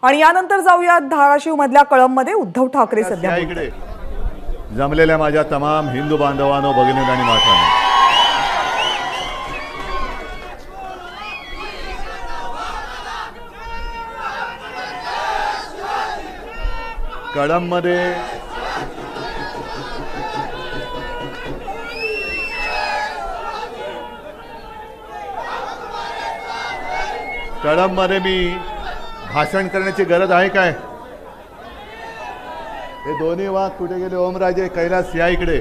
आणि यानंतर जाऊया धाराशिव मधल्या कळंबमध्ये उद्धव ठाकरे सध्या इकडे जमलेल्या माझ्या तमाम हिंदू बांधवांनो, भगिनींनो आणि मातांनो, कळंबमध्ये मी भाषण करण्याची गरज आहे काय? हे दोन्ही वाघ कुठे गेले? ओमराजे, कैलास, या इकडे.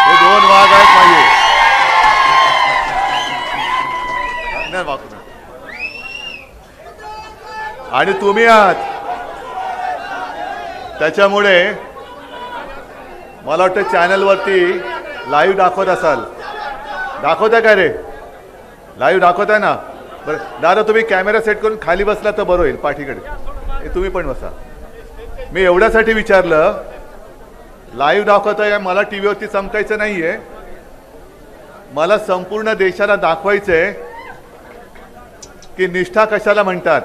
हे दोन वाघ आहेत माझे. आणि तुम्ही आहात. त्याच्यामुळे मला वाटतं चॅनलवरती लाईव्ह दाखवत असाल. दाखवताय काय रे? लाईव्ह दाखवताय ना? बरं दादा, तुम्ही कॅमेरा सेट करून खाली बसला तर बरं होईल, पाठीकडे. तुम्ही पण बसा. मी एवढ्यासाठी विचारलं, लाईव्ह दाखवताय, मला टीव्हीवरती चमकायचं नाहीये. मला संपूर्ण देशाला दाखवायचंय की निष्ठा कशाला म्हणतात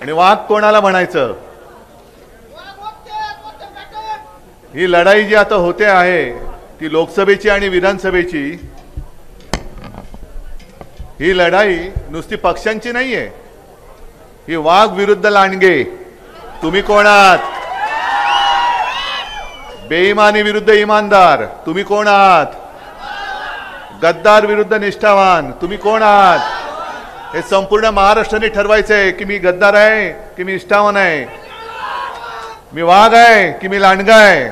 आणि वाघ कोणाला म्हणायचं. ही लढाई जी आता होते आहे ती लोकसभेची आणि विधानसभेची, ही लढाई नुसती पक्षांची नाहीये. ही वाघ विरुद्ध लांडगे. तुम्ही कोण आहात? बेईमानी विरुद्ध इमानदार. तुम्ही कोण आहात? गद्दार विरुद्ध निष्ठावान. तुम्ही कोण आहात? हे संपूर्ण महाराष्ट्राने ठरवायचंय की मी गद्दार आहे की मी निष्ठावान आहे, मी वाघ आहे की मी लांडगा आहे,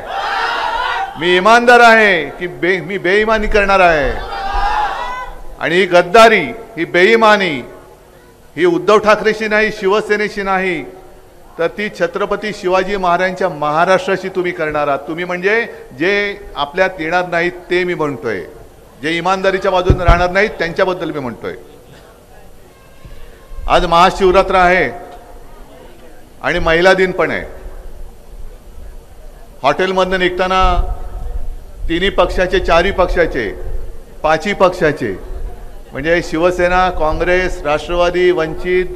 मी इमानदार आहे की मी बेईमानी करणार आहे. आणि ही गद्दारी, ही बेईमानी, ही उद्धव ठाकरेशी नाही, शिवसेनेशी नाही, तर ती छत्रपती शिवाजी महाराजांच्या महाराष्ट्राशी तुम्ही करणार आहात. तुम्ही म्हणजे जे आपल्यात येणार नाहीत ते मी म्हणतोय, जे इमानदारीच्या बाजूने राहणार नाहीत त्यांच्याबद्दल मी म्हणतोय. आज महाशिवरात्र आहे आणि महिला दिन पण आहे. हॉटेलमधनं निघताना तिन्ही पक्षाचे, चारही पक्षाचे, पाचही पक्षाचे म्हणजे शिवसेना, काँग्रेस, राष्ट्रवादी, वंचित,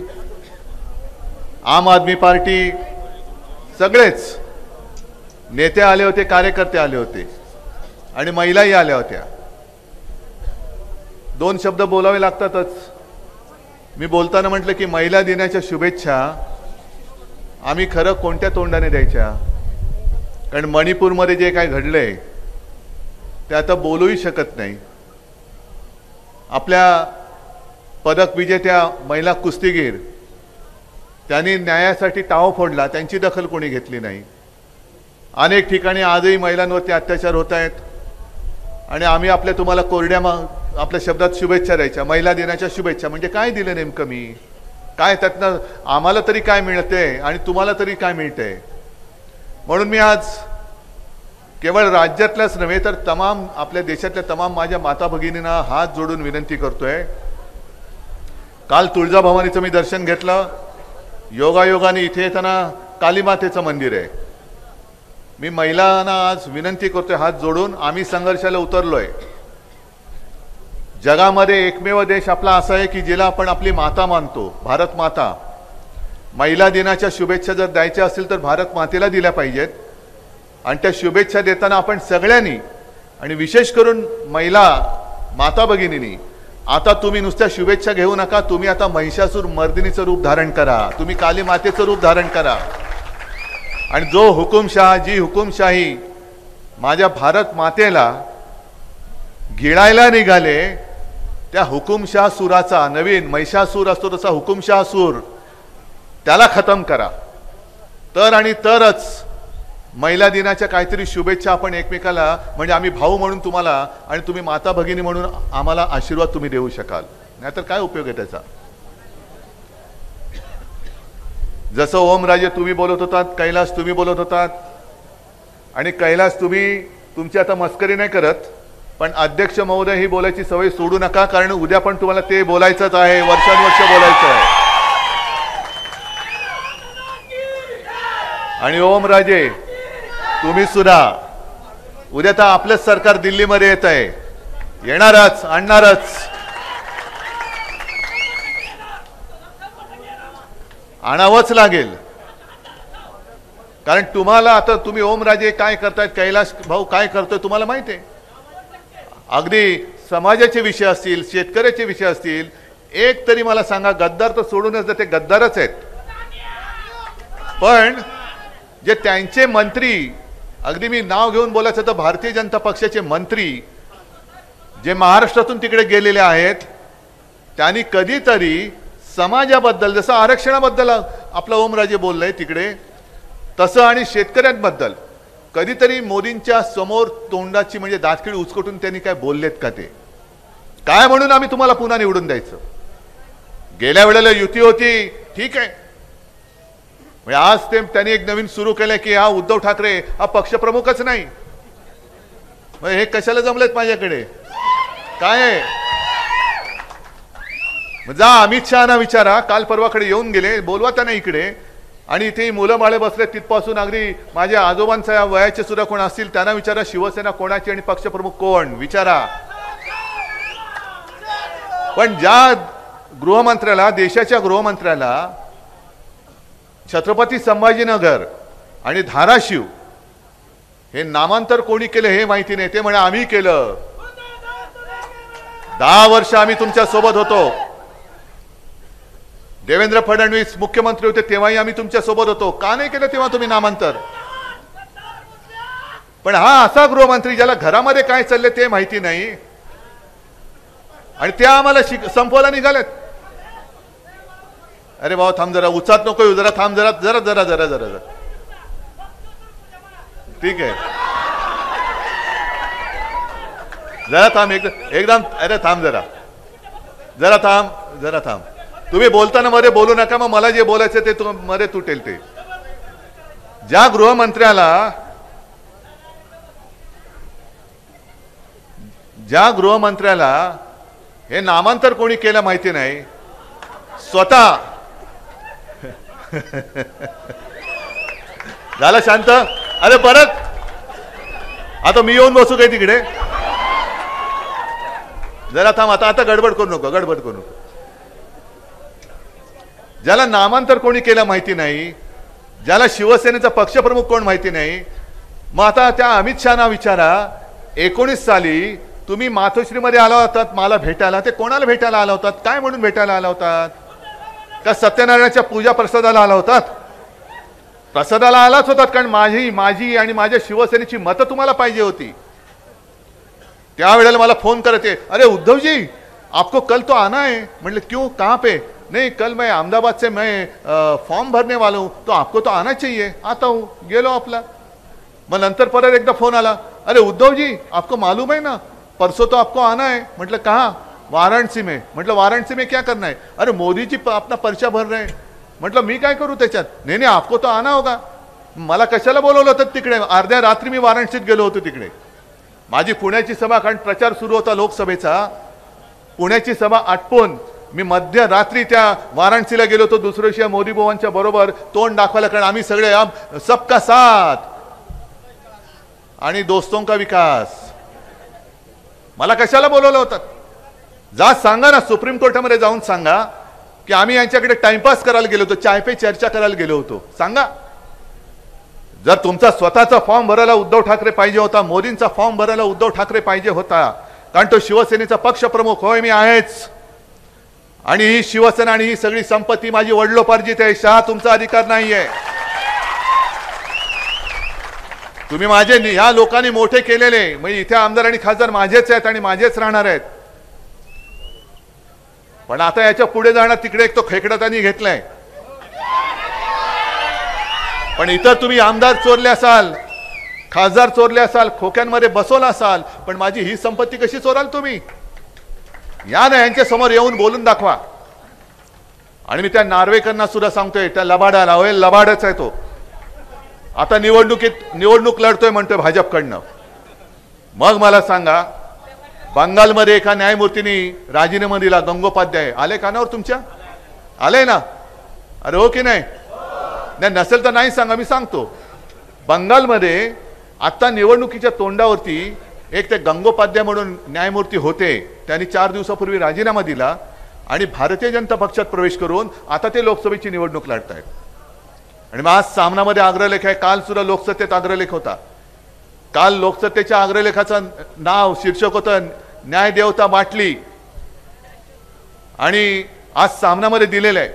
आम आदमी पार्टी, सगळेच नेते आले होते, कार्यकर्ते आले होते आणि महिलाही आल्या होत्या. दोन शब्द बोलावे लागतातच. मी बोलताना म्हटलं की महिला दिनाच्या शुभेच्छा आम्ही खरं कोणत्या तोंडाने द्यायच्या? कारण मणिपूरमध्ये जे काय घडलंय ते आता बोलूही शकत नाही. आपल्या पदक विजेत्या महिला कुस्तीगीर, त्यांनी न्यायासाठी टाव फोडला, त्यांची दखल कोणी घेतली नाही. अनेक ठिकाणी आजही महिलांवरती अत्याचार होत आहेत आणि आम्ही आपल्या तुम्हाला कोरड्या आपल्या शब्दात शुभेच्छा द्यायच्या. महिला दिनाच्या शुभेच्छा म्हणजे काय दिलं नेमकं मी? काय त्यातनं आम्हाला तरी काय मिळते आणि तुम्हाला तरी काय मिळते? म्हणून मी आज केवळ राज्यातल्याच नव्हे तर तमाम आपल्या देशातल्या तमाम माझ्या माता भगिनींना हात जोडून विनंती करतोय. काल तुळजाभवानीचं मी दर्शन घेतलं. योगायोगाने इथे येताना कालीमातेचं मंदिर आहे. मी महिलांना आज विनंती करतोय हात जोडून, आम्ही संघर्षाला उतरलोय. जगामध्ये एकमेव देश आपला असा आहे की जिला आपण आपली माता मानतो, भारत माता. महिला दिनाच्या शुभेच्छा जर द्यायच्या असतील तर भारत मातेला दिल्या पाहिजेत. आणि त्या शुभेच्छा देताना आपण सगळ्यांनी आणि विशेष करून महिला माता भगिनींनी, आता तुम्ही नुसत्या शुभेच्छा घेऊ नका. तुम्ही आता महिषासूर मर्दिनीचं रूप धारण करा, तुम्ही काली मातेचं रूप धारण करा. आणि जो हुकुमशाह, जी हुकुमशाही माझ्या भारत मातेला गिळायला निघाले, त्या हुकुमशाह सुराचा, नवीन महिषासूर असतो तसा हुकुमशाह सूर, त्याला खतम करा. तर आणि तरच महिला दिनाच्या काहीतरी शुभेच्छा आपण एकमेकाला, म्हणजे आम्ही भाऊ म्हणून तुम्हाला आणि तुम्ही माता भगिनी म्हणून आम्हाला आशीर्वाद तुम्ही देऊ शकाल. नाहीतर काय उपयोग आहे त्याचा? जसं ओमराजे तुम्ही बोलत होतात, कैलास तुम्ही बोलत होतात, आणि कैलास तुम्ही तुमची आता मस्करी नाही करत, पण अध्यक्ष महोदय ही बोलायची सवय सोडू नका, कारण उद्या पण तुम्हाला ते बोलायचंच आहे, वर्षानुवर्ष बोलायचं आहे. आणि ओमराजे तुम्ही सुद्धा उद्या तर आपलंच सरकार दिल्लीमध्ये येत आहे, येणारच, आणणारच, आणावंच लागेल. कारण तुम्हाला आता तुम्ही ओमराजे काय करतायत, कैलाश भाऊ काय करतोय तुम्हाला माहिती आहे. अगदी समाजाचे विषय असतील, शेतकऱ्याचे विषय असतील, एक तरी मला सांगा, गद्दार तर सोडूनच ते गद्दारच आहेत. पण जे त्यांचे मंत्री, अगदी मी नाव घेऊन बोलायचं तर भारतीय जनता पक्षाचे मंत्री जे महाराष्ट्रातून तिकडे गेलेले आहेत, त्यांनी कधीतरी समाजाबद्दल, जसं आरक्षणाबद्दल आपला ओमराजे बोललाय तिकडे, तसं आणि शेतकऱ्यांबद्दल कधीतरी मोदींच्या समोर तोंडाची म्हणजे दातखिळ उचकटून त्यांनी काय बोललेत का? ते काय म्हणून आम्ही तुम्हाला पुन्हा निवडून द्यायचं? गेल्या वेळेला युती होती, ठीक आहे. म्हणजे आज ते त्यांनी एक नवीन सुरू केलंय की हा उद्धव ठाकरे हा पक्षप्रमुखच नाही. हे कशाला जमलेत माझ्याकडे? काय आहे? जा अमित शहाना विचारा, काल परवाकडे येऊन गेले, बोलवा त्यांना इकडे. आणि इथे मुलं बाळे बसले तिथपासून अगदी माझ्या आजोबांच्या वयाचे सुद्धा कोण असतील त्यांना विचारा, शिवसेना कोणाची आणि पक्षप्रमुख कोण, विचारा. पण ज्या गृहमंत्र्याला, देशाच्या गृहमंत्र्याला छत्रपती संभाजीनगर आणि धाराशिव हे नामांतर कोणी केलं हे माहिती नाही. ते म्हणे आम्ही केलं. 10 वर्ष आम्ही तुमच्या सोबत होतो. देवेंद्र फडणवीस मुख्यमंत्री होते तेव्हाही आम्ही तुमच्या सोबत होतो. का नाही केलं तेव्हा तुम्ही नामांतर? पण हा असा गृहमंत्री ज्याला घरामध्ये काय चालले ते माहिती नाही आणि त्या आम्हाला संपवायला निघालेत. अरे भाऊ थांब जरा, उचात नको येऊ, जरा थांब, जरा जरा जरा जरा जरा जरा ठीक आहे, जरा थांब एकदम. अरे थांब जरा, जरा थांब, जरा थांब. तुम्ही बोलताना मध्ये बोलू नका, मग मला जे बोलायचं ते मध्ये तुटेल. ते ज्या गृहमंत्र्याला हे नामांतर कोणी केलं माहिती नाही, स्वतः झालं शांत. अरे परत आता मी येऊन बसू काय तिकडे? जरा थांब, आता गडबड करू नको, गडबड करू नको. ज्याला नामांतर कोणी केलं माहिती नाही, ज्याला शिवसेनेचा पक्षप्रमुख कोण माहिती नाही, मग आता त्या अमित शहाना विचारा, 19 साली तुम्ही मातोश्रीमध्ये आला होतात मला भेटायला, ते कोणाला भेटायला आला होतात? काय म्हणून भेटायला आला होतात? का सत्यनारायणाच्या पूजा प्रसादाला आला होतात? प्रसादाला आलाच होतात, कारण माझी आणि माझ्या शिवसेनेची मतं तुम्हाला पाहिजे होती. त्यावेळेला मला फोन करते, अरे उद्धव जी आपको कल तो आना है. म्हटलं क्यों, कहाँ पे? नहीं कल मैं अहमदाबाद से मैं फॉर्म भरने वाला हूँ, तो आपको तो आना चाहिए. आता हूँ, गेलो आपला. मग नंतर परत एकदा फोन आला, अरे उद्धव जी आपको मालूम है ना परसों तो आपको आना है. म्हटलं कहाँ? वाराणसी में. म्हटलं वाराणसी में क्या करना है? अरे मोदी जी अपना पर्चा भर रहे हैं. म्हटलं मी काय करू त्याच्यात? नाही आपको तो आना होगा. मला कशाला बोलवलं होतं तिकडे? अर्ध्या रात्री मी वाराणसीत गेलो होतो तिकडे. माझी पुण्याची सभा, कारण प्रचार सुरू होता लोकसभेचा, पुण्याची सभा आटपून मी मध्यरात्री त्या वाराणसीला गेलो होतो. दुसऱ्या दिवशी मोदी भावांच्या बरोबर तोंड दाखवायला, कारण आम्ही सगळे सबका साथ आणि दोस्तों का विकास. मला कशाला बोलवलं होतं? जा सांगा ना, सुप्रीम कोर्टामध्ये जाऊन सांगा की आम्ही यांच्याकडे टाइमपास करायला गेलो होतो, चाय पे चर्चा करायला गेलो होतो. सांगा. जर तुमचा स्वतःचा फॉर्म भरायला उद्धव ठाकरे पाहिजे होता, मोदींचा फॉर्म भरायला उद्धव ठाकरे पाहिजे होता, कारण तो शिवसेनेचा पक्षप्रमुख होय, मी आहेच. आणि ही शिवसेना आणि ही सगळी संपत्ती माझी वडिलोपार्जित आहे. शहा तुमचा अधिकार नाहीये. तुम्ही माझे, ह्या लोकांनी मोठे केलेले, म्हणजे इथे आमदार आणि खासदार माझेच आहेत आणि माझेच राहणार आहेत. पण आता याच्या पुढे जाणार तिकडे एक तो खेकडा त्यांनी घेतलाय. पण इथं तुम्ही आमदार चोरले असाल, खासदार चोरले असाल, खोक्यांमध्ये बसवला असाल, पण माझी ही संपत्ती कशी चोराल तुम्ही? या ना यांच्या समोर येऊन बोलून दाखवा. आणि मी त्या नार्वेकरांना सुद्धा सांगतोय, त्या लबाडाला, होय लबाडच आहे तो. आता निवडणूक लढतोय म्हणतोय भाजपकडनं. मग मला सांगा, बंगालमध्ये एका न्यायमूर्तींनी राजीनामा दिला, गंगोपाध्याय. आले कानावर तुमच्या? आले ना? अरे हो की नाही? नसेल तर नाही सांगा, मी सांगतो. बंगालमध्ये आता निवडणुकीच्या तोंडावरती एक ते गंगोपाध्याय म्हणून न्यायमूर्ती होते, त्यांनी 4 दिवसापूर्वी राजीनामा दिला आणि भारतीय जनता पक्षात प्रवेश करून आता ते लोकसभेची निवडणूक लढतायत. आणि मग आज सामनामध्ये अग्रलेख आहे, काल सुद्धा लोकसत्तेत अग्रलेख होता. काल लोकसत्तेच्या अग्रलेखाचं नाव शीर्षक होतं न्यायदेवता बाटली आणि आज सामनामध्ये दिलेलं आहे.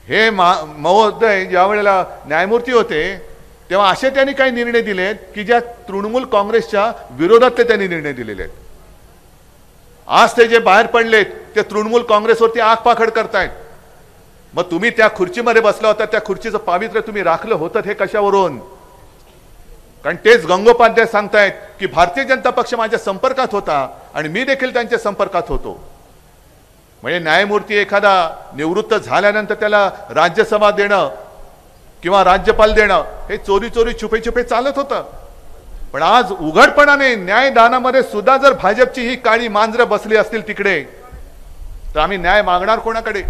हे महोदय ज्या वेळेला न्यायमूर्ती होते तेव्हा असे त्यांनी काही निर्णय दिलेत की ज्या तृणमूल काँग्रेसच्या विरोधातले त्यांनी निर्णय दिलेले आहेत. आज ते जे बाहेर पडलेत ते तृणमूल काँग्रेसवरती आग पाखड करतायत. मग तुम्ही त्या खुर्चीमध्ये बसला होता, त्या खुर्चीचं पावित्र्य तुम्ही राखलं होतं हे कशावरून? कारण तेच गंगोपाध्याय सांगतायत की भारतीय जनता पक्ष माझ्या संपर्कात होता आणि मी देखील त्यांच्या संपर्कात होतो. म्हणजे न्यायमूर्ती एखादा निवृत्त झाल्यानंतर त्याला राज्यसभा देणं किंवा राज्यपाल देणं हे चोरी चोरी छुपे छुपे चालत होतं. पण आज उघडपणाने न्यायदानामध्ये सुद्धा जर भाजपची ही काळी मांजरं बसली असतील तिकडे, तर आम्ही न्याय मागणार कोणाकडे?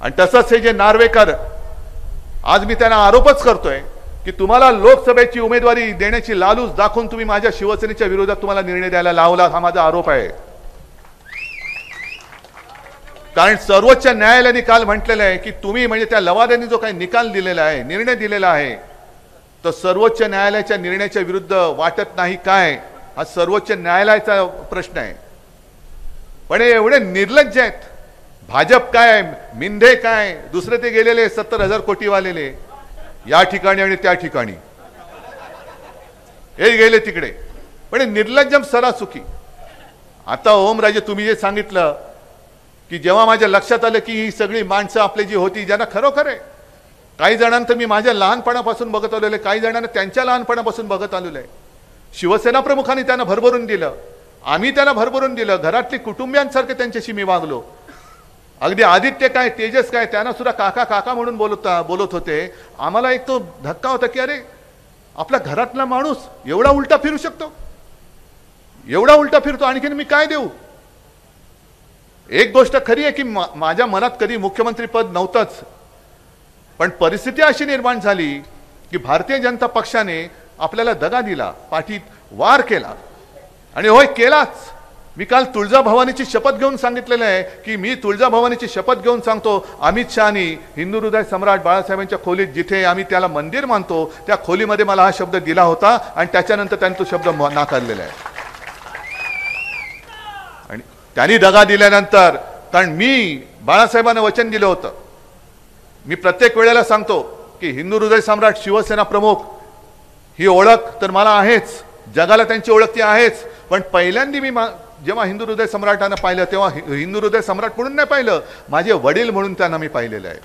आणि तसंच हे जे नार्वेकर, आज मी त्यांना आरोपच करतोय की तुम्हाला लोकसभेची उमेदवारी देण्याची लालूच दाखवून तुम्ही माझ्या शिवसेनेच्या विरोधात तुम्हाला निर्णय द्यायला लावला, हा माझा आरोप आहे. कारण सर्वोच्च न्यायालयाने काल म्हटलेलं आहे की तुम्ही म्हणजे त्या लवाद्यांनी जो काही निकाल दिलेला आहे, निर्णय दिलेला आहे, तर सर्वोच्च न्यायालयाच्या निर्णयाच्या विरुद्ध वाटत नाही काय, हा सर्वोच्च न्यायालयाचा प्रश्न आहे. पण हे एवढे निर्लज्ज आहेत. भाजप काय, मिंधे काय, दुसरे ते गेलेले 70,000 कोटी वालेले या ठिकाणी आणि त्या ठिकाणी हे गेले तिकडे. पण निर्लज्जम सरासुकी. आता ओमराजे तुम्ही जे सांगितलं की जेव्हा माझ्या लक्षात आलं की ही सगळी माणसं आपली जी होती ज्यांना खरोखर आहे, काही जणांना मी माझ्या लहानपणापासून बघत आलेलो आहे, काही जणांना त्यांच्या लहानपणापासून बघत आलेलो आहे. शिवसेना प्रमुखांनी त्यांना भरभरून दिलं, आम्ही त्यांना भरभरून दिलं, घरातली कुटुंबियांसारखे त्यांच्याशी मी वागलो. अगदी आदित्य काय, तेजस काय, त्यांना सुद्धा काका काका म्हणून बोलत होते. आम्हाला एक तो धक्का होता की अरे आपला घरातला माणूस एवढा उलटा फिरू शकतो, एवढा उलटा फिरतो, आणखीन मी काय देऊ? एक गोष्ट खरी आहे की माझ्या मनात कधी मुख्यमंत्री पद नव्हतंच, पण परिस्थिती अशी निर्माण झाली की भारतीय जनता पक्षाने आपल्याला दगा दिला, पाठीत वार केला. आणि होय केलाच. मी काल तुळजाभवानीची शपथ घेऊन सांगितलेलं आहे की मी तुळजाभवानीची शपथ घेऊन सांगतो, अमित शहानी हिंदू हृदय सम्राट बाळासाहेबांच्या खोलीत जिथे आम्ही त्याला मंदिर मानतो त्या खोलीमध्ये मला हा शब्द दिला होता आणि त्याच्यानंतर त्यांनी तो शब्द नाकारलेला आहे. आणि त्यांनी दगा दिल्यानंतर, कारण मी बाळासाहेबांना वचन दिलं होतं, मी प्रत्येक वेळेला सांगतो की हिंदू हृदय सम्राट शिवसेना प्रमुख ही ओळख तर मला आहेच, जगाला त्यांची ओळख ती आहेच. पण पहिल्यांदा मी जेव्हा हिंदू हृदय सम्राटांना पाहिलं तेव्हा हिंदू हृदय सम्राट म्हणून नाही पाहिलं, माझे वडील म्हणून त्यांना मी पाहिलेलं आहे.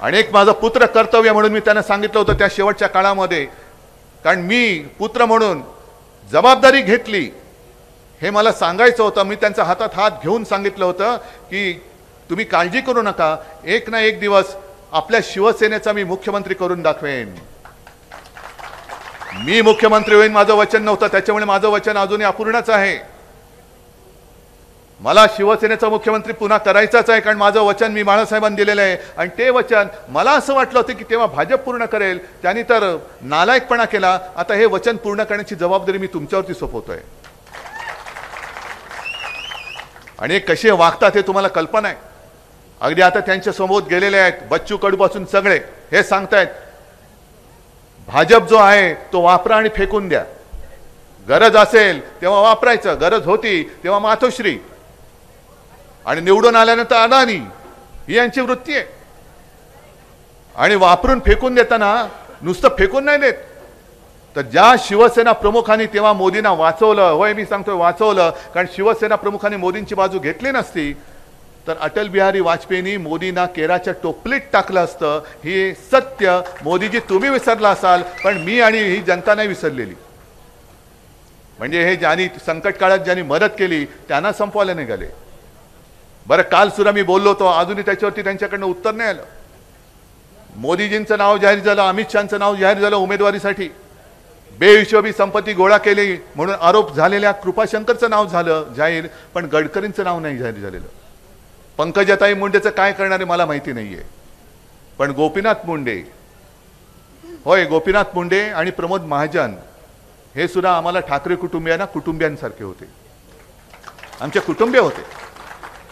आणि एक माझं पुत्र कर्तव्य म्हणून मी त्यांना सांगितलं होतं त्या शेवटच्या काळामध्ये. कारण मी पुत्र म्हणून जबाबदारी घेतली हे मला सांगायचं होतं. मी त्यांच्या हातात हात घेऊन सांगितलं होतं की तुम्ही काळजी करू नका, एक ना एक दिवस आपल्या शिवसेनेचा मी मुख्यमंत्री करून दाखवेन. मी मुख्यमंत्री होईन माझं वचन नव्हतं, त्याच्यामुळे माझं वचन अजूनही अपूर्णच आहे. मला शिवसेनेचा मुख्यमंत्री पुन्हा करायचाच आहे, कारण माझं वचन मी बाळासाहेबांनी दिलेलं आहे. आणि ते वचन मला असं वाटलं होतं की तेव्हा भाजप पूर्ण करेल, त्यांनी तर नालायकपणा केला. आता हे वचन पूर्ण करण्याची जबाबदारी मी तुमच्यावरती सोपवतोय. आणि हे कसे वागतात हे तुम्हाला कल्पना आहे. अगदी आता त्यांच्या समोर गेलेले आहेत बच्चू कडूपासून सगळे हे सांगतायत भाजप जो आहे तो वापरा आणि फेकून द्या, गरज असेल तेव्हा वापरायचं, गरज होती तेव्हा मातोश्री, आणि निवडून आल्यानंतर अदानी, ही यांची वृत्ती आहे. आणि वापरून फेकून देताना नुसतं फेकून नाही देत, तर ज्या शिवसेना प्रमुखांनी तेव्हा मोदींना वाचवलं, होय मी सांगतोय वाचवलं, कारण शिवसेना प्रमुखांनी मोदींची बाजू घेतली नसती तर अटल बिहारी वाजपेयींनी मोदींना केराच्या टोपलीत टाकलं असतं. हे सत्य मोदीजी तुम्ही विसरला असाल, पण मी आणि ही जनता नाही विसरलेली. म्हणजे हे ज्यांनी संकट काळात ज्यांनी मदत केली त्यांना संपवायला निघाले. बरं काल सुद्धा मी बोललो होतो, अजूनही त्याच्यावरती त्यांच्याकडनं उत्तर नाही आलं. मोदीजींचं नाव जाहीर झालं, अमित शहाचं नाव जाहीर झालं उमेदवारीसाठी, बेहिशोबी संपत्ती गोळा केली म्हणून आरोप झालेल्या कृपाशंकरचं नाव झालं जाहीर, पण गडकरींचं नाव नाही जाहीर झालेलं. पंकजाताई मुंडेचं काय करणारे मला माहिती नाहीये, पण गोपीनाथ मुंडे होय, गोपीनाथ मुंडे आणि प्रमोद महाजन हे सुद्धा आम्हाला ठाकरे कुटुंबियांसारखे होते, आमचे कुटुंबीय होते.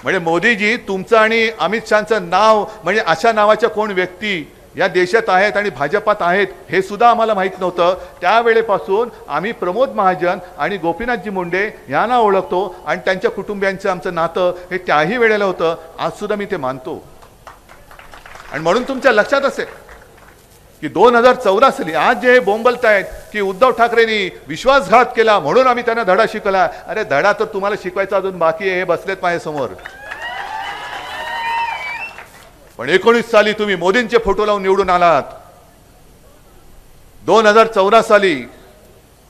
म्हणजे मोदीजी तुमचं आणि अमित शहाचं नाव म्हणजे अशा नावाच्या कोण व्यक्ती या देशात आहेत आणि भाजपात आहेत हे सुद्धा आम्हाला माहीत नव्हतं. त्यावेळेपासून आम्ही प्रमोद महाजन आणि गोपीनाथजी मुंडे यांना ओळखतो आणि त्यांच्या कुटुंबियांचं आमचं नातं हे त्याही वेळेला होतं. आज सुद्धा मी ते मानतो. आणि म्हणून तुमच्या लक्षात असेल की 2014 साली आज जे बोंबलत आहेत की उद्धव ठाकरेंनी विश्वासघात केला म्हणून आम्ही त्यांना धडा शिकवला. अरे धडा तर तुम्हाला शिकवायचा अजून बाकी आहे, हे बसलेत माझ्यासमोर. पण 19 साली तुम्ही मोदींचे फोटो लावून निवडून आलात. 2014 साली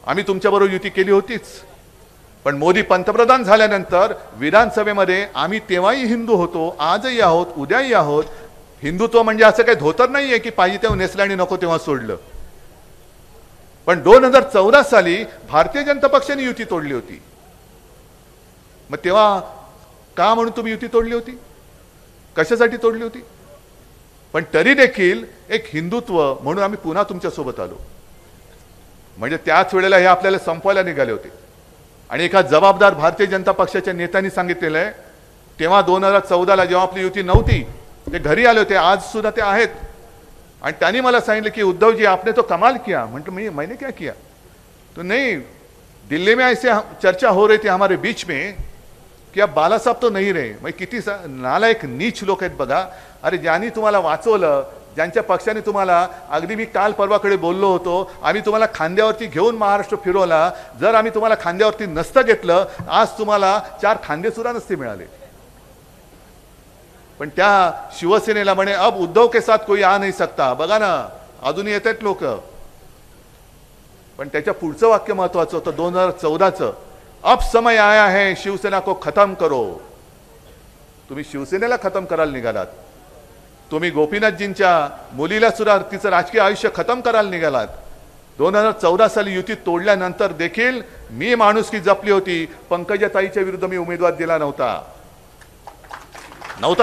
आम्ही तुमच्याबरोबर युती केली होतीच. पण मोदी पंतप्रधान झाल्यानंतर विधानसभेमध्ये आम्ही तेव्हाही हिंदू होतो, आजही आहोत, उद्याही आहोत. हिंदुत्व म्हणजे असं काही धोतर नाहीये की पाहिजे तेव्हा नेसलं आणि नको तेव्हा सोडलं. पण 2014 साली भारतीय जनता पक्षाने युती तोडली होती. मग तेव्हा का म्हणून तुम्ही युती तोडली होती, कशासाठी तोडली होती? पण तरी देखील एक हिंदुत्व म्हणून आम्ही पुन्हा तुमच्या सोबत आलो. म्हणजे त्याच वेळेला हे आपल्याला संपवायला निघाले होते. आणि एका जबाबदार भारतीय जनता पक्षाच्या नेत्यांनी सांगितलेलं आहे, तेव्हा 2014ला जेव्हा आपली युती नव्हती ते घरी आले होते, आज सुद्धा ते आहेत. आणि त्यांनी मला सांगितलं की उद्धवजी आपने तो कमाल किया. म्हटलं मैंने क्या किया? तो नहीं, दिल्ली में ऐसे चर्चा हो रही थी हमारे बीच में की अब बाला साहब तो नहीं रहे. मग किती नालायक नीच लोक आहेत बघा. अरे ज्यांनी तुम्हाला वाचवलं, ज्यांच्या पक्षाने तुम्हाला, अगदी मी काल परवाकडे बोललो होतो, आम्ही तुम्हाला खांद्यावरती घेऊन महाराष्ट्र फिरवला. जर आम्ही तुम्हाला खांद्यावरती नसतं घेतलं आज तुम्हाला 4 खांदे सुद्धा नसते मिळाले. पण त्या शिवसेनेला म्हणे अब उद्धव के साथ कोई आ नहीं सकता. बघा ना अजूनही येत आहेत लोक. पण त्याच्या पुढचं वाक्य महत्वाचं होतं 2014चं, अब समय आया है शिवसेना को खत्म करो. तुम्ही शिवसेनेला खत्म करायला निघालात. तुम्ही गोपीनाथजींच्या मुलीला सुद्धा तिचं राजकीय आयुष्य खत्म करायला निघालात. 2014 साली युती तोडल्यानंतर देखील मी माणुसकी जपली होती. पंकजाताईच्या विरुद्ध मी उमेदवार दिला नव्हता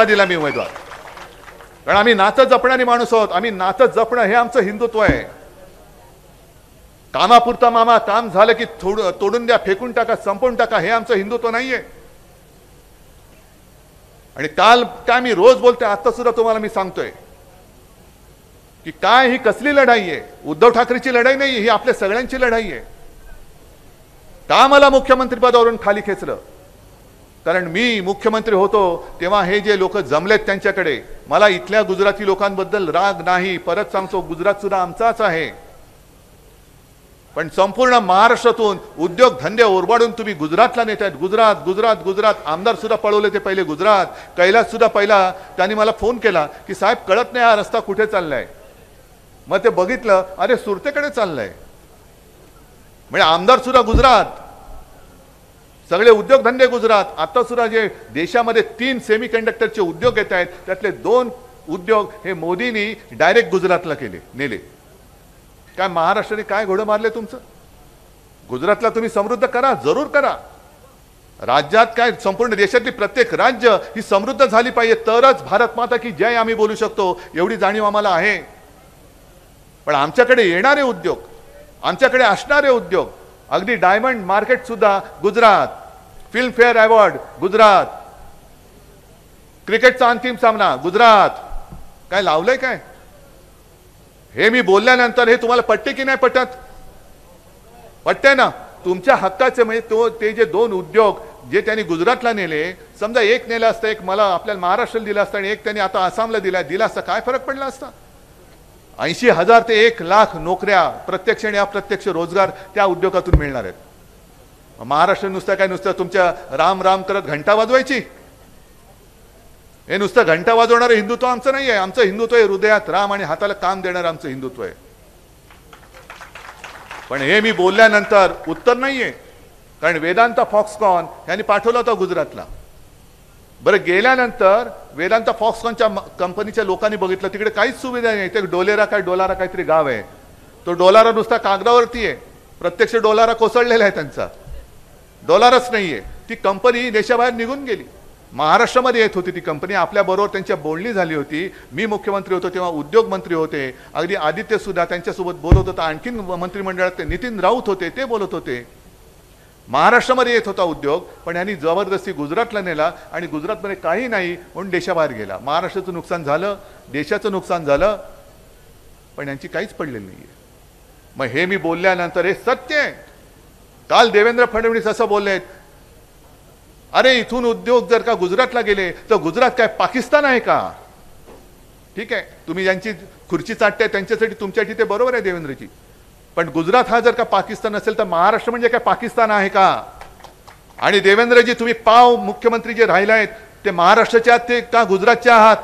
दिला मी उमेदवार. कारण आम्ही नातं जपणारी माणूस आहोत. आम्ही नातं जपणं हे आमचं हिंदुत्व आहे. कामापुरता मामा, काम झालं की तोडून द्या, फेकून टाका, संपवून टाका, हे आमचं हिंदुत्व नाहीये. आणि काल काय मी रोज बोलतोय, आता सुद्धा तुम्हाला मी सांगतोय की काय ही कसली लढाई आहे. उद्धव ठाकरेची लढाई नाही, ही आपल्या सगळ्यांची लढाई आहे. का मला मुख्यमंत्री पदावरून खाली खेचलं? कारण मी मुख्यमंत्री होतो तेव्हा हे जे लोक जमलेत त्यांच्याकडे, मला इथल्या गुजराती लोकांबद्दल राग नाही. परत सांगतो, गुजरात सुद्धा आमचाच आहे. पण संपूर्ण महाराष्ट्रातून उद्योग धंदे ओरबाडून तुम्ही गुजरातला नेत आहेत. गुजरात गुजरात गुजरात. आमदार सुद्धा पळवले ते पहिले गुजरात. कैलास सुद्धा पहिला त्यांनी मला फोन केला की साहेब कळत नाही हा रस्ता कुठे चाललाय. मग ते बघितलं, अरे सुरतेकडे चाललाय. म्हणजे आमदार सुद्धा गुजरात, सगळे उद्योगधंदे गुजरात. आता सुद्धा जे देशामध्ये 3 सेमीकंडक्टरचे उद्योग येत आहेत त्यातले 2 उद्योग हे मोदींनी डायरेक्ट गुजरातला नेले. काय महाराष्ट्राने काय घोडं मारले तुमचं? गुजरातला तुम्ही समृद्ध करा, जरूर करा. राज्यात काय, संपूर्ण देशातली प्रत्येक राज्य ही समृद्ध झाली पाहिजे, तरच भारत माता की जय आम्ही बोलू शकतो, एवढी जाणीव आम्हाला आहे. पण आमच्याकडे येणारे उद्योग, आमच्याकडे असणारे उद्योग, अगदी डायमंड मार्केट सुद्धा गुजरात, फिल्मफेअर अवॉर्ड गुजरात, क्रिकेटचा अंतिम सामना गुजरात. काय लावलंय काय? हे मी बोलल्यानंतर हे तुम्हाला पटते की नाही पटत? पटते ना? तुमच्या हक्काचे म्हणजे ते जे 2 उद्योग जे त्यांनी गुजरातला नेले, समजा एक नेला असता, एक मला आपल्याला महाराष्ट्राला दिला असता आणि एक त्यांनी आता आसामला दिला असता, काय फरक पडला असता? 80,000 ते 1,00,000 नोकऱ्या, प्रत्यक्ष आणि अप्रत्यक्ष रोजगार त्या उद्योगातून मिळणार आहेत. महाराष्ट्र नुसतं तुमच्या राम राम करत घंटा वाजवायची? हे नुसतं घंटा वाजवणारं हिंदुत्व आमचं नाही आहे. आमचं हिंदुत्व आहे हृदयात राम आणि हाताला काम देणारं आमचं हिंदुत्व आहे. पण हे मी बोलल्यानंतर उत्तर नाहीये. कारण वेदांता फॉक्सकॉन यांनी पाठवला होता गुजरातला. बरं, गेल्यानंतर वेदांता फॉक्सकॉनच्या कंपनीच्या लोकांनी बघितलं तिकडे काहीच सुविधा नाही. ते डोलारा काहीतरी गाव आहे. तो डोलारा नुसता कागदावरती आहे, प्रत्यक्ष डोलारा कोसळलेला आहे त्यांचा. डॉलरच नाहीये. ती कंपनी देशाबाहेर निघून गेली. महाराष्ट्रामध्ये येत होती ती कंपनी, आपल्याबरोबर त्यांच्या बोलणी झाली होती. मी मुख्यमंत्री होतो तेव्हा उद्योग मंत्री होते, अगदी आदित्य सुद्धा त्यांच्यासोबत बोलत होता. आणखीन मंत्रिमंडळात नितीन राऊत होते, ते बोलत होते. महाराष्ट्रामध्ये येत होता उद्योग, पण यांनी जबरदस्ती गुजरातला नेला आणि गुजरातमध्ये काही नाही म्हणून देशाबाहेर गेला. महाराष्ट्राचं नुकसान झालं, देशाचं नुकसान झालं, पण यांची काहीच पडलेली नाहीये. मग हे मी बोलल्यानंतर हे सत्य आहे. काल देवेंद्र फडणवीस असं बोललेत, अरे इथून उद्योग जर का गुजरातला गेले तर गुजरात काय पाकिस्तान आहे का? ठीक आहे, तुम्ही ज्यांची खुर्ची चाटताय त्यांच्यासाठी तुमच्यासाठी ते बरोबर आहे देवेंद्रजी, पण गुजरात हा जर का पाकिस्तान असेल तर महाराष्ट्र म्हणजे काय पाकिस्तान आहे का? आणि देवेंद्रजी तुम्ही पाव मुख्यमंत्री जे राहिले आहेत ते महाराष्ट्राचे आहात ते का गुजरातचे आहात?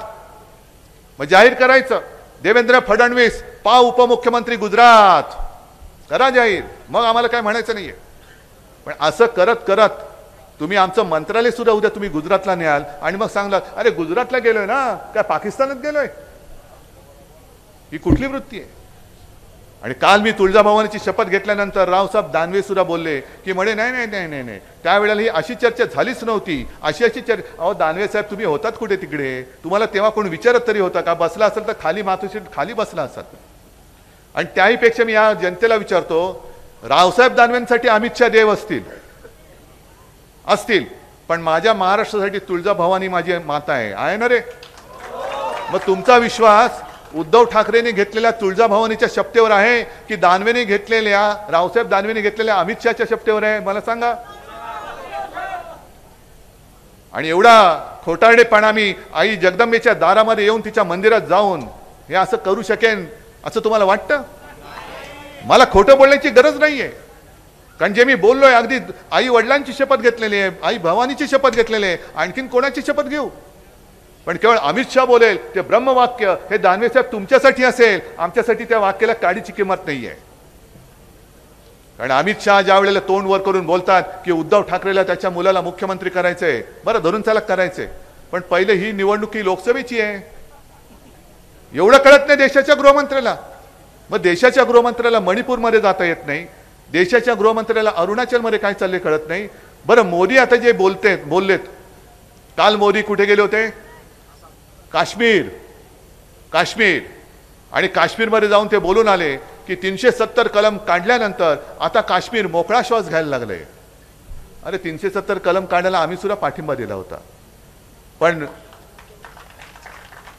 मग जाहीर करायचं, देवेंद्र फडणवीस पाव उपमुख्यमंत्री गुजरात करा जाहीर, मग आम्हाला काय म्हणायचं नाहीये. पण असं करत करत तुम्ही आमचं मंत्रालय सुद्धा उद्या तुम्ही गुजरातला न्याल आणि मग सांगलात अरे गुजरातला गेलोय ना, काय पाकिस्तानात गेलोय? ही कुठली वृत्ती आहे? आणि काल मी तुळजाभवानीची शपथ घेतल्यानंतर रावसाहेब दानवे सुद्धा बोलले की म्हणे नाही नाही नाही नाही नाही, त्यावेळेला ही अशी चर्चा झालीच नव्हती, अशी चर्चा. अहो दानवे साहेब तुम्ही होतात कुठे तिकडे? तुम्हाला तेव्हा कोण विचारत तरी होता का? बसला असेल तर खाली मातोश्री खाली बसला असाल. आणि त्याहीपेक्षा मी या जनतेला विचारतो, रावसाहेब दानवेंसाठी अमित शहा देव असतील, पण माझ्या महाराष्ट्रासाठी तुळजाभवानी माझी माता आहे ना रे? मग तुमचा विश्वास उद्धव ठाकरेंनी घेतलेल्या तुळजाभवानीच्या शपथेवर आहे की दानवेने घेतलेल्या रावसाहेब दानवेने घेतलेल्या अमित शहाच्या शपथेवर आहे? मला सांगा. आणि एवढा खोटारडेपणा मी आई जगदंबेच्या दारामध्ये येऊन तिच्या मंदिरात जाऊन हे असं करू शकेन असं तुम्हाला वाटतं? मला खोटं बोलण्याची गरज नाहीये, कारण जे मी बोललोय अगदी आई वडिलांची शपथ घेतलेली आहे, आई भवानीची शपथ घेतलेली आहे, आणखीन कोणाची शपथ घेऊ? पण केवळ अमित शहा बोलेल ते ब्रह्मवाक्य हे दानवे साहेब तुमच्यासाठी असेल, आमच्यासाठी त्या वाक्याला काडीची किंमत नाहीये. कारण अमित शहा ज्या वेळेला तोंड वर करून बोलतात की उद्धव ठाकरेला त्याच्या मुलाला मुख्यमंत्री करायचंय, बरं धरून चालक करायचंय, पण पहिले ही निवडणूक ही लोकसभेची आहे, एवढं कळत नाही देशाच्या गृहमंत्र्याला. मग देशाच्या गृहमंत्र्याला मणिपूरमध्ये जाता येत नाही, देशाच्या गृहमंत्र्याला अरुणाचलमध्ये काय चालले कळत नाही. बरं मोदी आता जे बोललेत, काल मोदी कुठे गेले होते? काश्मीर. आणि काश्मीरमध्ये जाऊन ते बोलून आले की 370 कलम काढल्यानंतर आता काश्मीर मोकळा श्वास घ्यायला लागले. अरे 370 कलम काढायला आम्ही सुद्धा पाठिंबा दिला होता, पण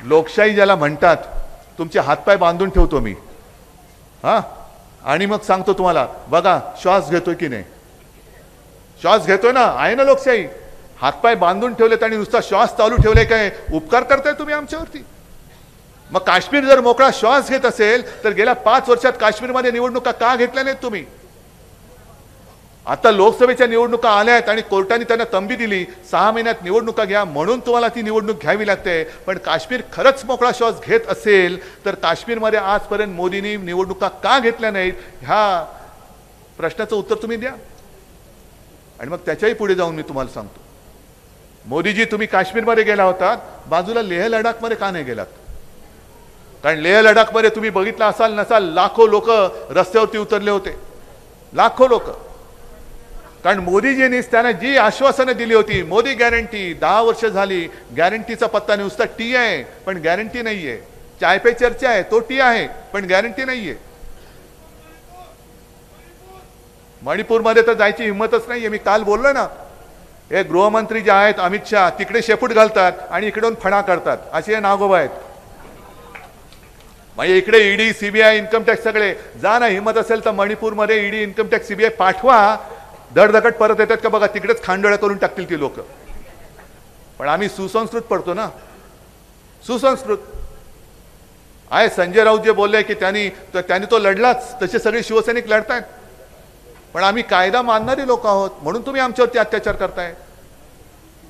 लोकशाही ज्याला म्हणतात, तुमचे हातपाय बांधून ठेवतो मी आणि मग सांगतो तुम्हाला बघा श्वास घेतोय की नाही. श्वास घेतोय ना, आहे ना लोकशाही. हातपाय बांधून ठेवलेत आणि नुसता श्वास चालू ठेवले, काय उपकार करताय तुम्ही आमच्यावरती? मग काश्मीर जर मोकळा श्वास घेत असेल तर गेल्या 5 वर्षात काश्मीरमध्ये निवडणुका का घेतल्या नाहीत तुम्ही? आता लोकसभेच्या निवडणुका आल्या आहेत आणि कोर्टाने त्यांना तंबी दिली 6 महिन्यात निवडणुका घ्या म्हणून तुम्हाला ती निवडणूक घ्यावी लागते. पण काश्मीर खरंच मोकळा श्वास घेत असेल तर काश्मीरमध्ये आजपर्यंत मोदींनी निवडणुका का घेतल्या नाहीत ह्या प्रश्नाचं उत्तर तुम्ही द्या. आणि मग त्याच्याही पुढे जाऊन मी तुम्हाला सांगतो, मोदीजी तुम्ही काश्मीरमध्ये गेला होतात, बाजूला लेह लडाखमध्ये का नाही गेलात? कारण लेह लडाखमध्ये तुम्ही बघितलं असाल नसाल, लाखो लोक रस्त्यावरती उतरले होते, लाखो लोक. कारण मोदीजींनी त्यांना जी आश्वासनं दिली होती, मोदी गॅरंटी, 10 वर्ष झाली, गॅरंटीचा पत्ता नुसता टी आहे पण गॅरंटी नाहीये. चाय पे चर्चा आहे, तो टी आहे पण गॅरंटी नाहीये. मणिपूरमध्ये तर जायची हिंमतच नाहीये. मी काल बोललो ना, हे गृहमंत्री जे आहेत अमित शहा तिकडे शेपूट घालतात आणि इकडून फणा करतात, असे नागोबा आहेत. म्हणजे इकडे ईडी सीबीआय इन्कम टॅक्स सगळे जा ना, हिंमत असेल तर मणिपूरमध्ये ईडी इन्कम टॅक्स सीबीआय पाठवा, धडधकट परत येतात का बघा, तिकडेच खांडोळ्या करून टाकतील ती लोक. पण आम्ही सुसंस्कृत पडतो ना, सुसंस्कृत आहे. संजय राऊत जे बोलले की त्यांनी तो लढलाच, तसे सगळे शिवसैनिक लढतायत, पण आम्ही कायदा मानणारी लोक आहोत म्हणून तुम्ही आमच्यावरती अत्याचार करताय.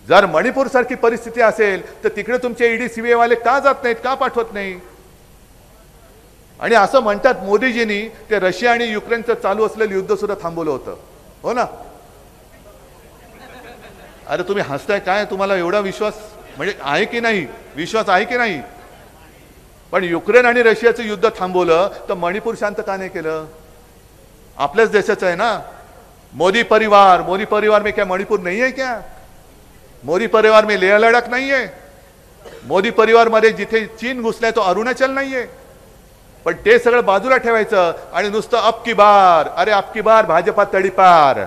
जर मणिपूर सारखी परिस्थिती असेल तर तिकडे तुमचे ईडी सीबीआय वाले का जात नाहीत, का पाठवत नाही? आणि असं म्हणतात मोदीजींनी ते रशिया आणि युक्रेनचं चालू असलेलं युद्ध सुद्धा थांबवलं होतं, हो ना? अरे तुम्ही हसताय काय? तुम्हाला एवढा विश्वास म्हणजे आहे की नाही? विश्वास आहे की नाही? पण युक्रेन आणि रशियाचं युद्ध थांबवलं तर मणिपूर शांत का नाही केलं? आपल्याच देशाचं आहे ना. मोदी परिवार में क्या मणिपुर नहीं है क्या? मोदी परिवार में लेह लडाख नाहीये. मोदी परिवार मध्ये जिथे चीन घुसलाय तो अरुणाचल नाहीये. पण ते सगळं बाजूला ठेवायचं आणि नुसतं अब की बार, अरे अब की बार भाजपा तडीपार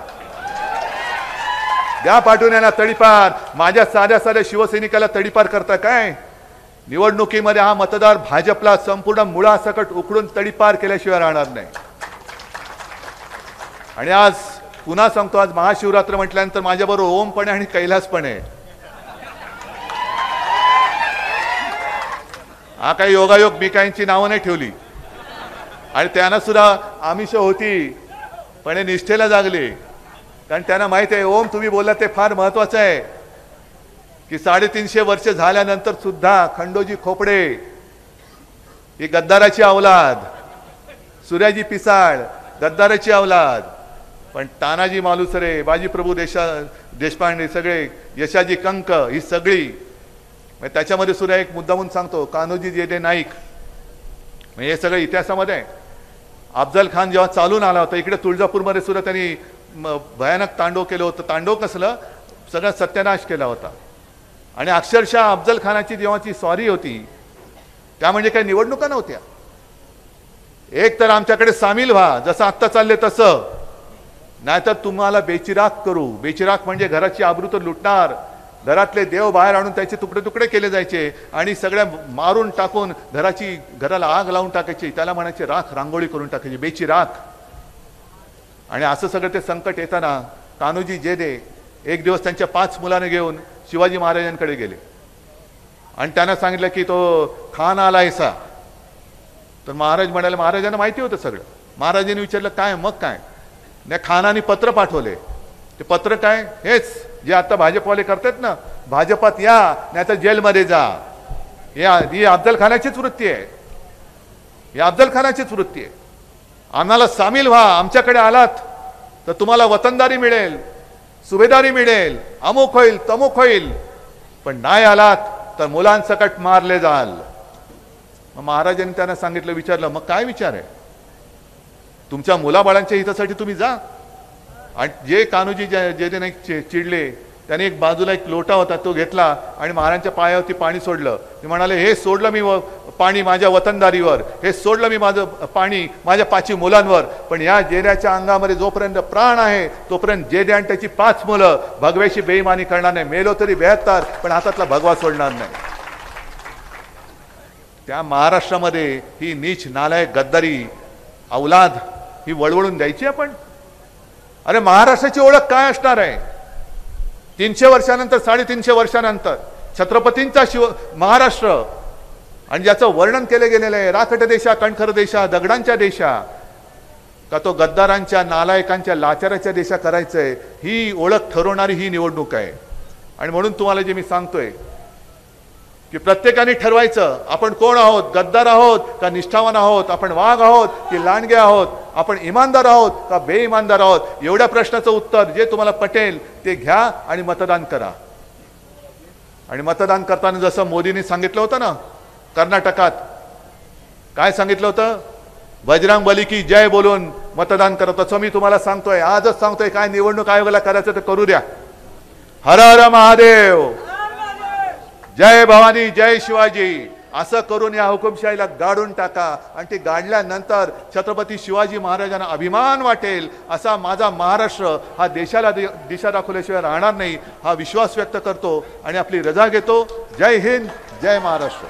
द्या पाठवून याला तडीपार. माझ्या साध्या साध्या शिवसैनिकाला तडीपार करता काय? निवडणुकीमध्ये हा मतदार भाजपला संपूर्ण मुळासकट उकडून तडीपार केल्याशिवाय राहणार नाही. आणि आज पुन्हा सांगतो, आज महाशिवरात्र म्हटल्यानंतर माझ्याबरोबर ओम पण आहे आणि कैलास पण आहे. हा काही योगायोग मी काहींची नावं नाही ठेवली आणि त्यांना सुद्धा आमिष होती, पण हे निष्ठेला जागले. कारण त्यांना माहित आहे ओम तुम्ही बोललात ते फार महत्वाचं आहे की 350 वर्ष झाल्यानंतर सुद्धा खंडोजी खोपडे ही गद्दाराची अवलाद, सूर्याजी पिसाळ गद्दाराची अवलाद, पण तानाजी मालुसरे, बाजीप्रभू देशपांडे, सगळे यशाजी कंक, ही सगळी. त्याच्यामध्ये सुद्धा एक मुद्दा म्हणून सांगतो, कान्होजी जेदे नाईक, म्हणजे हे सगळं इतिहासामध्ये आहे. अफजल खान जेव्हा चालून आला होता इकडे तुळजापूरमध्ये सुद्धा त्यांनी भयानक तांडव केलं होतं. तांडव कसलं, सगळं सत्यानाश केला होता. आणि अक्षरशः अफजल खानाची जेव्हाची स्वारी होती त्या म्हणजे काही निवडणुका नव्हत्या. एक तर आमच्याकडे सामील व्हा, जसं आत्ता चालले तसं, नाहीतर तुम्हाला बेचिराग करू. बेचिराग म्हणजे घराची आबरू तर लुटणार, घरातले देव बाहेर आणून त्याचे तुकडे तुकडे केले जायचे आणि सगळ्या मारून टाकून घराला आग लावून टाकायची. त्याला म्हणायचे राख रांगोळी करून टाकायची, बेचिराग. आणि असं सगळं ते संकट येताना कान्होजी जेदे एक दिवस त्यांच्या 5 मुलांना घेऊन शिवाजी महाराजांकडे गेले आणि त्यांना सांगितलं की तो खान आलायसा. तर महाराज म्हणाले, महाराजांना माहिती होतं सगळं. महाराजांनी विचारलं काय? मग काय? नाही, खानाने पत्र पाठवले. ते पत्र काय? हेच जे आता भाजपवाले करतात ना, भाजपात या नाही तर जेलमध्ये जा. ही अफजल खानाचीच वृत्ती आहे. ही अफजल खानाचीच वृत्ती आहे. आम्हाला सामील व्हा, आमच्याकडे आलात तर तुम्हाला वतनदारी मिळेल, सुभेदारी मिळेल, अमुक होईल तमुक होईल, पण नाही आलात तर मुलांसकट मारले जाल. मग महाराजांनी त्यांना सांगितलं, विचारलं मग काय विचार आहे? तुमच्या मुलाबाळांच्या हितासाठी तुम्ही जा. आणि जे कान्होजी जेदे नाईक चिडले, त्याने एक बाजूला एक लोटा होता तो घेतला आणि महाराजांच्या पायावरती पाणी सोडलं. ते म्हणाले, हे सोडलं मी पाणी माझ्या वतनदारीवर, हे सोडलं मी माझं पाणी माझ्या 5 मुलांवर, पण या जेद्याच्या अंगामध्ये जोपर्यंत प्राण आहे तोपर्यंत जेदे आणि त्याची 5 मुलं भगव्याची बेईमानी करणार नाही. मेलो तरी 72, पण हातातला भगवा सोडणार नाही. त्या महाराष्ट्रामध्ये ही नीच नालायक गद्दारी अवलाद ही वळवळून द्यायची आपण? अरे महाराष्ट्राची ओळख काय असणार आहे? 300 वर्षानंतर, 350 वर्षानंतर छत्रपतींचा महाराष्ट्र, आणि ज्याचं वर्णन केले गेलेलं आहे, राखट देशा, कणखर देशा, दगडांच्या देशा, का तो गद्दारांच्या, नालायकांच्या, लाचाराच्या देशा करायचंय, ही ओळख ठरवणारी ही निवडणूक आहे. आणि म्हणून तुम्हाला जे मी सांगतोय की प्रत्येकाने ठरवायचं आपण कोण आहोत, गद्दार आहोत का निष्ठावान आहोत, आपण वाघ आहोत की लांडगे आहोत, आपण इमानदार आहोत का बेईमानदार आहोत. एवढ्या प्रश्नाचं उत्तर जे तुम्हाला पटेल ते घ्या आणि मतदान करा. आणि मतदान करताना जसं मोदींनी सांगितलं होतं ना कर्नाटकात, काय सांगितलं होतं? बजरंग बली की जय बोलून मतदान करा. तसं मी तुम्हाला सांगतोय, आजच सांगतोय, काय निवडणूक आयोगाला करायचं तर करू द्या. हर हर महादेव, जय भवानी, जय शिवाजी, असं करून या हुकुमशाहीला गाडून टाका. आणि ते गाडल्यानंतर छत्रपती शिवाजी महाराजांना अभिमान वाटेल, असा माझा महाराष्ट्र हा देशाला दिशा दाखवल्याशिवाय राहणार नाही, हा विश्वास व्यक्त करतो आणि आपली रजा घेतो. जय हिंद, जय महाराष्ट्र.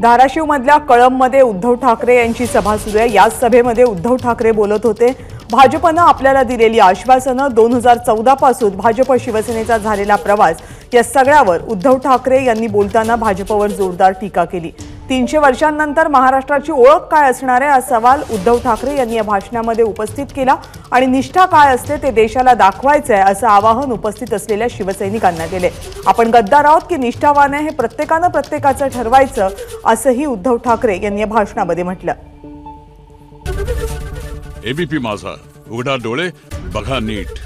धाराशिव मधल्या कळंबमध्ये उद्धव ठाकरे यांची सभा सुरू आहे. याच सभेमध्ये उद्धव ठाकरे बोलत होते. भाजपनं आपल्याला दिलेली आश्वासनं, 2014 पासून भाजप शिवसेनेचा झालेला प्रवास, या सगळ्यावर उद्धव ठाकरे यांनी बोलताना भाजपवर जोरदार टीका केली. 300 वर्षांनंतर महाराष्ट्राची ओळख काय असणार आहे, हा सवाल उद्धव ठाकरे यांनी या भाषणामध्ये उपस्थित केला. आणि निष्ठा काय असते ते देशाला दाखवायचं आहे, असं आवाहन उपस्थित असलेल्या शिवसैनिकांना केले. आपण गद्दार आहोत की निष्ठावान आहे हे प्रत्येकानं प्रत्येकाचं ठरवायचं, असंही उद्धव ठाकरे यांनी या भाषणामध्ये म्हटलं. एबीपी माझा, उघडा डोळे बघा नीट.